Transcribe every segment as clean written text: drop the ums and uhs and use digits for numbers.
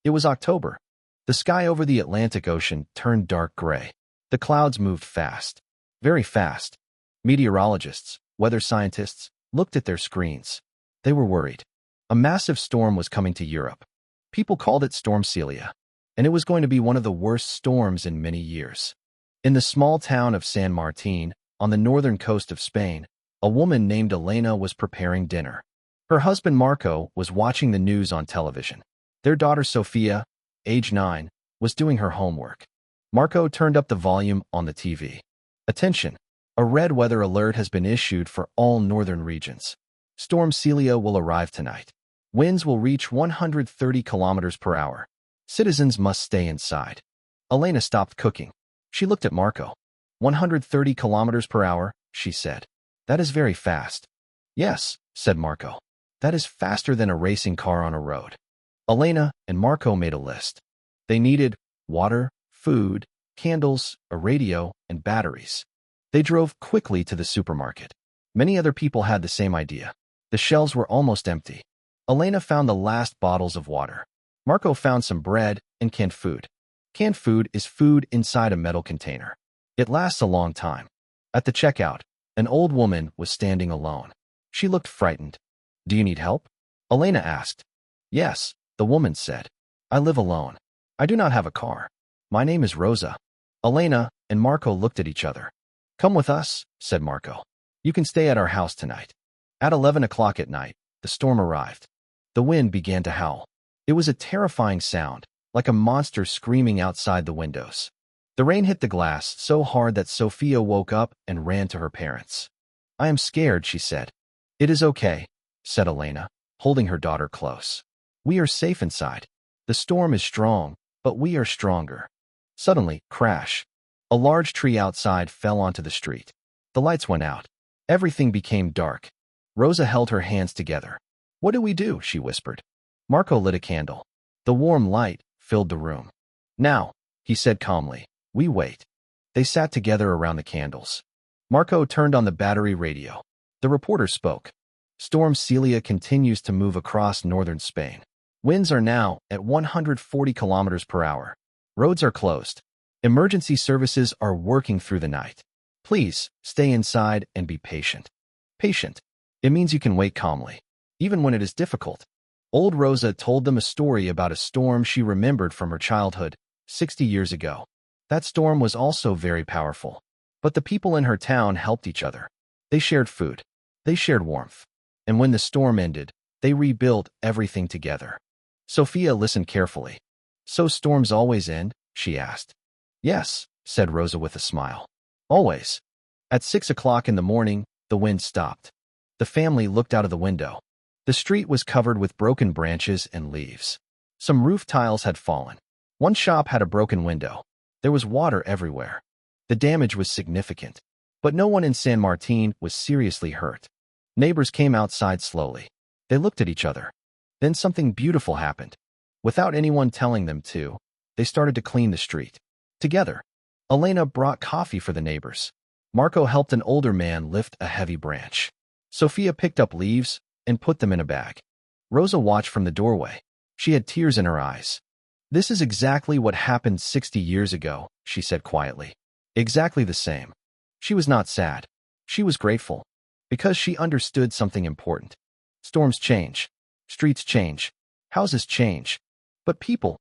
It was October. The sky over the Atlantic Ocean turned dark gray. The clouds moved fast. Very fast. Meteorologists, weather scientists, looked at their screens. They were worried. A massive storm was coming to Europe. People called it Storm Celia, and it was going to be one of the worst storms in many years. In the small town of San Martin, on the northern coast of Spain, a woman named Elena was preparing dinner. Her husband Marco was watching the news on television. Their daughter Sofia, age 9, was doing her homework. Marco turned up the volume on the TV. Attention! A red weather alert has been issued for all northern regions. Storm Celia will arrive tonight. Winds will reach 130 kilometers per hour. Citizens must stay inside. Elena stopped cooking. She looked at Marco. 130 kilometers per hour, she said. That is very fast. Yes, said Marco. That is faster than a racing car on a road. Elena and Marco made a list. They needed water, food, candles, a radio, and batteries. They drove quickly to the supermarket. Many other people had the same idea. The shelves were almost empty. Elena found the last bottles of water. Marco found some bread and canned food. Canned food is food inside a metal container. It lasts a long time. At the checkout, an old woman was standing alone. She looked frightened. Do you need help? Elena asked. Yes, the woman said. I live alone. I do not have a car. My name is Rosa. Elena and Marco looked at each other. Come with us, said Marco. You can stay at our house tonight. At 11 o'clock at night, the storm arrived. The wind began to howl. It was a terrifying sound, like a monster screaming outside the windows. The rain hit the glass so hard that Sophia woke up and ran to her parents. I am scared, she said. It is okay, said Elena, holding her daughter close. We are safe inside. The storm is strong, but we are stronger. Suddenly, crash. A large tree outside fell onto the street. The lights went out. Everything became dark. Rosa held her hands together. What do we do? She whispered. Marco lit a candle. The warm light filled the room. Now, he said calmly, we wait. They sat together around the candles. Marco turned on the battery radio. The reporter spoke. Storm Celia continues to move across northern Spain. Winds are now at 140 kilometers per hour. Roads are closed. Emergency services are working through the night. Please stay inside and be patient. Patient. It means you can wait calmly, even when it is difficult. Old Rosa told them a story about a storm she remembered from her childhood, 60 years ago. That storm was also very powerful. But the people in her town helped each other. They shared food. They shared warmth. And when the storm ended, they rebuilt everything together. Sophia listened carefully. So storms always end? She asked. Yes, said Rosa with a smile. Always. At 6 o'clock in the morning, the wind stopped. The family looked out of the window. The street was covered with broken branches and leaves. Some roof tiles had fallen. One shop had a broken window. There was water everywhere. The damage was significant, but no one in San Martin was seriously hurt. Neighbors came outside slowly. They looked at each other. Then something beautiful happened. Without anyone telling them to, they started to clean the street. Together, Elena brought coffee for the neighbors. Marco helped an older man lift a heavy branch. Sophia picked up leaves and put them in a bag. Rosa watched from the doorway. She had tears in her eyes. This is exactly what happened 60 years ago, she said quietly. Exactly the same. She was not sad. She was grateful, because she understood something important. Storms change. Streets change. Houses change. But people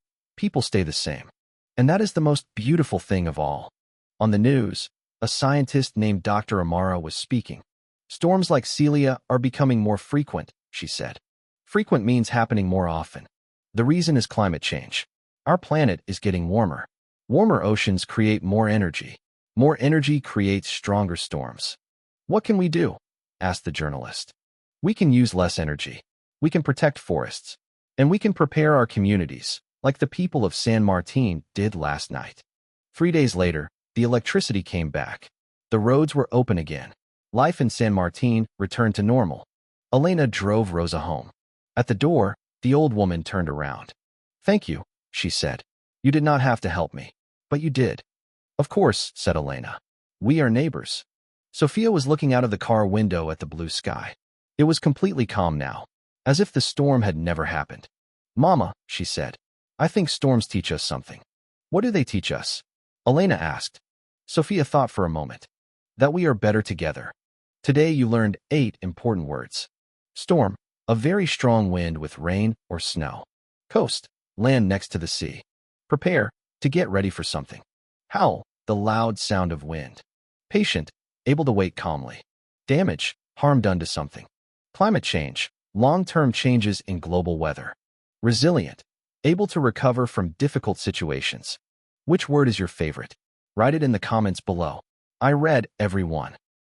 stay the same. And that is the most beautiful thing of all. On the news, a scientist named Dr. Amara was speaking. Storms like Celia are becoming more frequent, she said. Frequent means happening more often. The reason is climate change. Our planet is getting warmer. Warmer oceans create more energy. More energy creates stronger storms. What can we do? Asked the journalist. We can use less energy. We can protect forests. And we can prepare our communities, like the people of San Martin did last night. 3 days later, the electricity came back. The roads were open again. Life in San Martin returned to normal. Elena drove Rosa home. At the door, the old woman turned around. Thank you, she said. You did not have to help me, but you did. Of course, said Elena. We are neighbors. Sophia was looking out of the car window at the blue sky. It was completely calm now, as if the storm had never happened. Mama, she said, I think storms teach us something. What do they teach us? Elena asked. Sophia thought for a moment. That we are better together. Today you learned 8 important words. Storm, a very strong wind with rain or snow. Coast, land next to the sea. Prepare, to get ready for something. Howl, the loud sound of wind. Patient, able to wait calmly. Damage, harm done to something. Climate change, long-term changes in global weather. Resilient, able to recover from difficult situations. Which word is your favorite? Write it in the comments below. I read every one.